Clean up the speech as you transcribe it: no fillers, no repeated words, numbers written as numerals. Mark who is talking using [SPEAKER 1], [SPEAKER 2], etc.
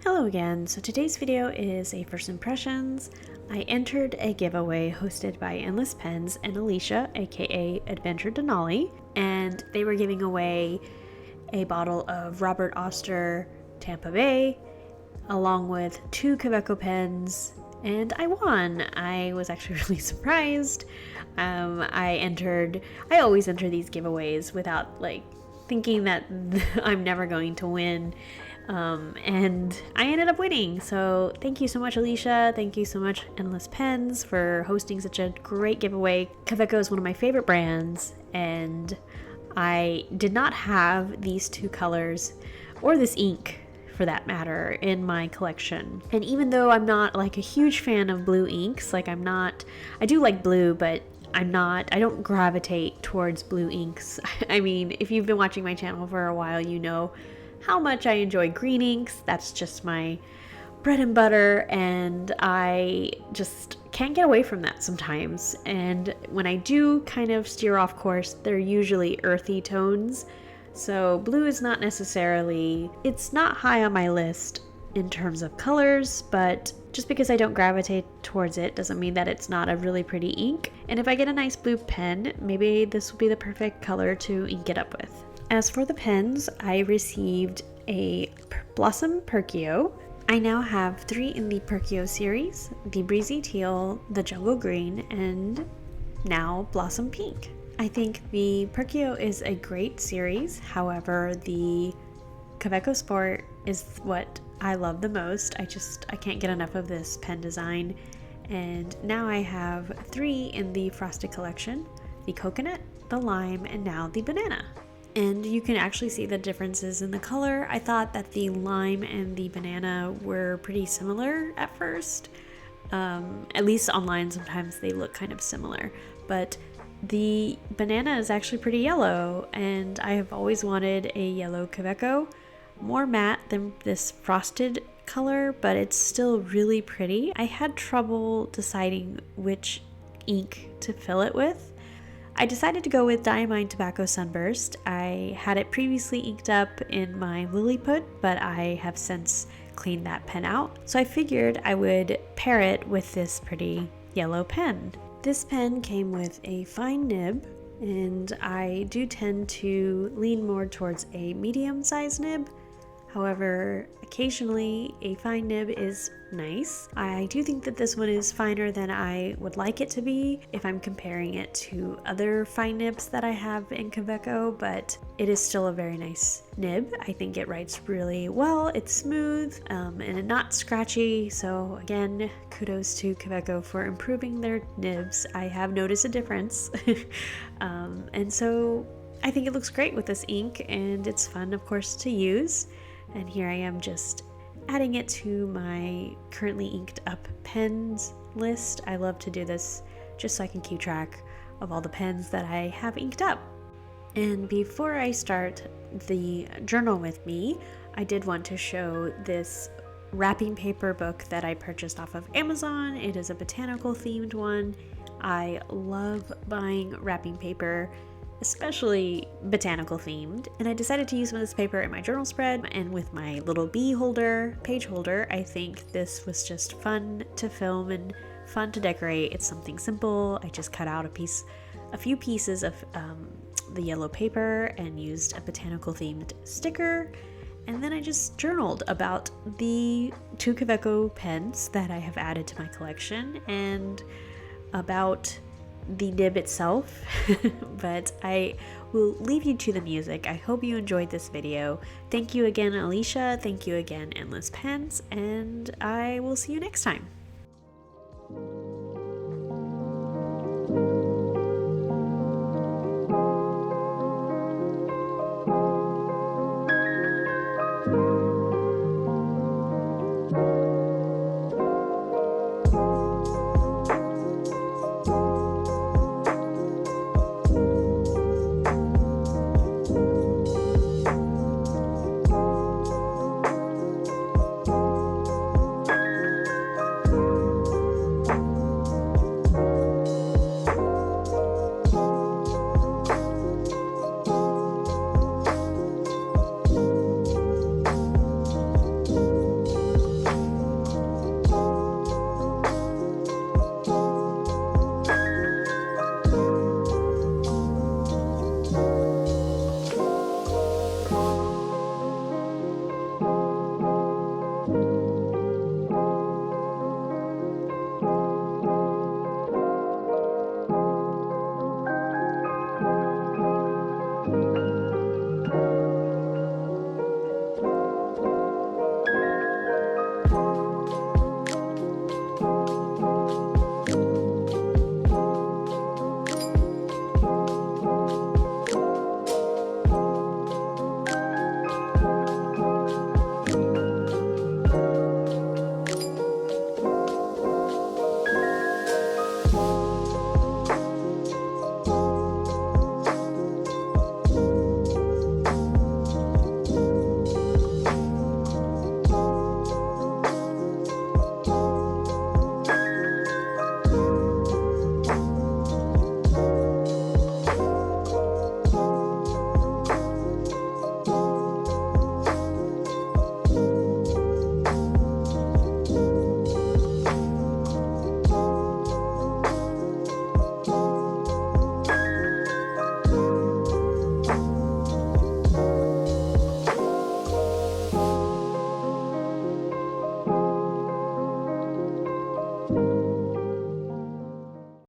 [SPEAKER 1] Hello again. So today's video is a first impressions. I entered a giveaway hosted by Endless Pens and Alicia, aka Adventure Denali, and they were giving away a bottle of Robert Oster Tampa Bay along with 2 Kaweco pens, and I won. I was actually really surprised. I always enter these giveaways without thinking that I'm never going to win. And I ended up winning. So thank you so much, Alicia. Thank you so much, Endless Pens, for hosting such a great giveaway. Kaweco is one of my favorite brands, and I did not have these 2 colors, or this ink for that matter, in my collection. And even though I'm not a huge fan of blue inks, I do like blue, but I don't gravitate towards blue inks. I mean, if you've been watching my channel for a while, you know how much I enjoy green inks. That's just my bread and butter, and I just can't get away from that sometimes. And when I do kind of steer off course, they're usually earthy tones. So blue is not necessarily, it's not high on my list in terms of colors, but just because I don't gravitate towards it doesn't mean that it's not a really pretty ink. And if I get a nice blue pen, maybe this will be the perfect color to ink it up with. As for the pens, I received a Blossom Perkio. I now have 3 in the Perkio series: the Breezy Teal, the Jungle Green, and now Blossom Pink. I think the Perkio is a great series. However, the Kaweco Sport is what I love the most. I can't get enough of this pen design. And now I have 3 in the Frosted collection: the Coconut, the Lime, and now the Banana. And you can actually see the differences in the color. I thought that the lime and the banana were pretty similar at first. At least online, sometimes they look kind of similar. But the banana is actually pretty yellow, and I have always wanted a yellow Kaweco. More matte than this frosted color, but it's still really pretty. I had trouble deciding which ink to fill it with. I decided to go with Diamine Tobacco Sunburst. I had it previously inked up in my Lilliput, but I have since cleaned that pen out. So I figured I would pair it with this pretty yellow pen. This pen came with a fine nib, and I do tend to lean more towards a medium-sized nib. However, occasionally a fine nib is nice. I do think that this one is finer than I would like it to be if I'm comparing it to other fine nibs that I have in Kaweco, but it is still a very nice nib. I think it writes really well. It's smooth and not scratchy. So again, kudos to Kaweco for improving their nibs. I have noticed a difference. And so I think it looks great with this ink, and it's fun, of course, to use. And here I am just adding it to my currently inked up pens list. I love to do this just so I can keep track of all the pens that I have inked up. And before I start the journal with me, I did want to show this wrapping paper book that I purchased off of Amazon. It is a botanical themed one. I love buying wrapping paper, especially botanical themed, and I decided to use some of this paper in my journal spread and with my little bee holder, page holder. I think this was just fun to film and fun to decorate. It's something simple. I just cut out a few pieces of the yellow paper and used a botanical themed sticker, and then I just journaled about the 2 Kaweco pens that I have added to my collection and about the nib itself. But I will leave you to the music. I hope you enjoyed this video. Thank you again, Alicia. Thank you again, Endless Pens, and I will see you next time.